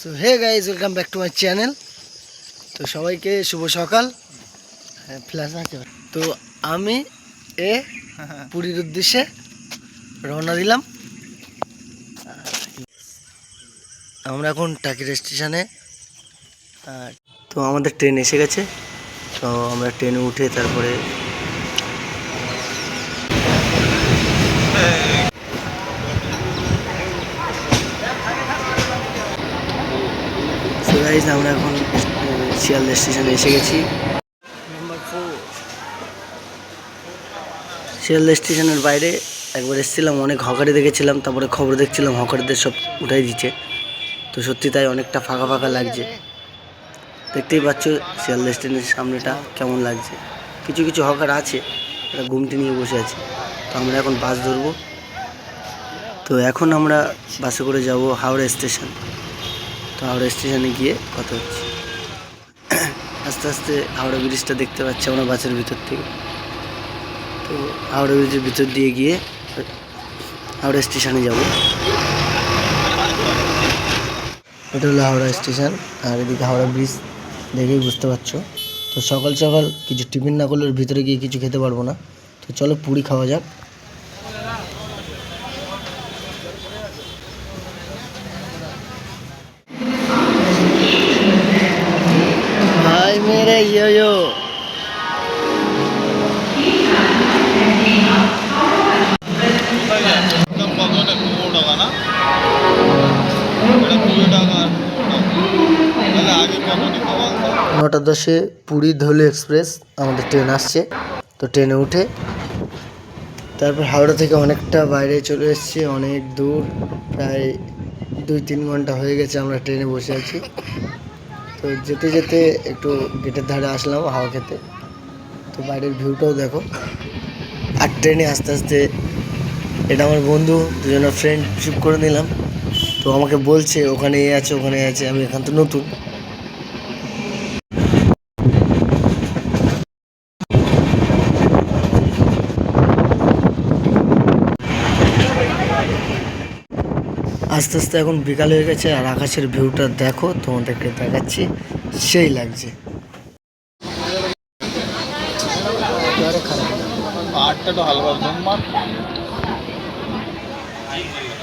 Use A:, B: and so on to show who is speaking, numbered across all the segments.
A: So hey guys, welcome back to my channel. তো সবাইকে শুভ সকাল। ফ্ল্যাশ আছে। তো আমি পুরীর উদ্দেশ্যে রওনা দিলাম। আমরা এখন টাকির স্টেশনে। তো আমাদের ট্রেন এসে গেছে। তো আমরা ট্রেনে উঠে তারপরে আমরা এখন শিয়ালদা স্টেশনে এসে গেছি। শিয়ালদা স্টেশনের বাইরে একবার এসেছিলাম, অনেক হকারি দেখেছিলাম, তারপরে খবর দেখছিলাম হকারিদের সব উঠাই দিচ্ছে। তো সত্যি তাই অনেকটা ফাঁকা ফাঁকা লাগছে। দেখতেই পাচ্ছ শিয়ালদা স্টেশনের সামনেটা কেমন লাগছে। কিছু কিছু হকার আছে, এরা ঘুমটি নিয়ে বসে আছে। তো আমরা এখন বাস ধরবো। তো এখন আমরা বাসে করে যাব হাওড়া স্টেশন। তো হাওড়া স্টেশনে গিয়ে কথা হচ্ছে। আস্তে আস্তে হাওড়া ব্রিজটা দেখতে পাচ্ছি আমরা বাসের ভিতর থেকে। তো হাওড়া ব্রিজের ভিতর দিয়ে গিয়ে হাওড়া স্টেশনে যাব। এটা হলো হাওড়া স্টেশন, আর এদিকে হাওড়া ব্রিজ দেখেই বুঝতে পারছো। তো সকাল সকাল কিছু টিফিন না করলে ভিতরে গিয়ে কিছু খেতে পারবো না। তো চলো পুরি খাওয়া যাক। ভাই মেরে ইয়ো নটা 10-এ পুরী ধৌলি এক্সপ্রেস আমাদের ট্রেন আসছে। তো ট্রেনে উঠে তারপর হাওড়া থেকে অনেকটা বাইরে চলে এসেছি, অনেক দূর, প্রায় 2-3 ঘন্টা হয়ে গেছে আমরা ট্রেনে বসে আছি। তো যেতে যেতে একটু গেটের ধারে আসলাম হাওয়া খেতে। তো বাইরের ভিউটাও দেখো। আর ট্রেনে আস্তে আস্তে, এটা আমার বন্ধু, দুজনের ফ্রেন্ডশিপ করে নিলাম। তো আমাকে বলছে ওখানে আছে ওখানে আছে, আমি এখান তো নতুন। আস্তে আস্তে এখন বিকাল হয়ে গেছে, আর আকাশের ভিউটা দেখো, তোমাদেরকে দেখাচ্ছি, সেই লাগছে।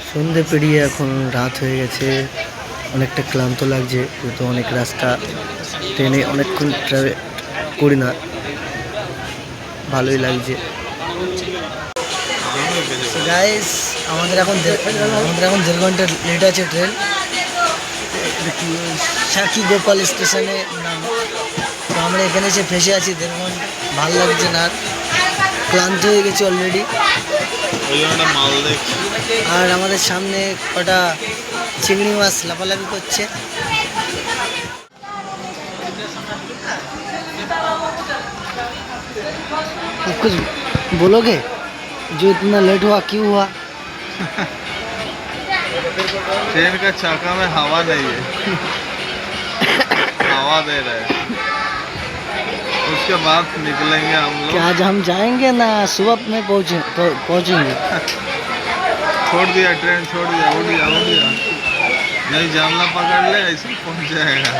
A: সন্ধে পেরিয়ে এখন রাত হয়ে গেছে, অনেকটা ক্লান্ত লাগছে, যেহেতু অনেক রাস্তা ট্রেনে অনেকক্ষণ ট্রাভেল করি না, ভালোই লাগছে। গাইস, আমাদের এখন 1.5 ঘন্টা লেট আছে ট্রেন। সাক্ষী গোপাল স্টেশনে নাম। তো আমরা এখানে এসে ফেসে আছি 1.5 ঘন্টা, ভালো লাগছে না, ক্লান্ত হয়ে গেছি অলরেডি। আর আমাদের সামনে কটা চিংড়ি মাছ লাফালাফি করছে। कुछ बोलोगे जो इतना लेट हुआ, क्यों हुआ?
B: ट्रेन का चाका में हवा नहीं है। हवा दे रहे हैं, उसके बाद निकलेंगे हम लोग।
A: क्या आज हम जाएंगे ना सुबह में पहुँचेंगे?
B: छोड़ दिया ट्रेन, छोड़ दिया, उड़ दिया। नहीं जामला पकड़ ले, ऐसे पहुंच जाएगा।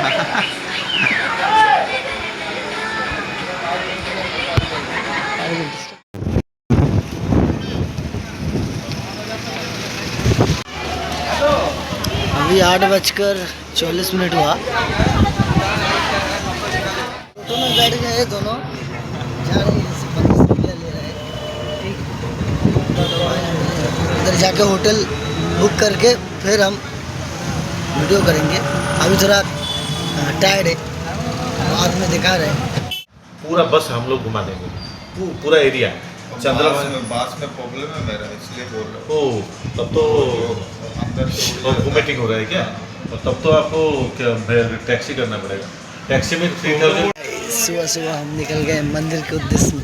A: अभी 8:40 हुआ। दोनों बैठ गए, दोनों जा रहे हैं, ले रहे हैं। उधर जाके होटल बुक करके फिर हम वीडियो करेंगे। अभी थोड़ा टायर्ड है, बाद में दिखा रहे हैं।
C: पूरा बस हम लोग घुमा देंगे, पूरा एरिया।
B: बास में प्रॉब्लम है मेरा, इसलिए बोल रहा हूँ।
C: ओ तब तो
B: अंदर
C: वोमिटिंग हो रहा है क्या? और तब तो आपको टैक्सी करना पड़ेगा। टैक्सी में 3000।
A: सुबह सुबह हम निकल गए मंदिर के उद्देश्य में।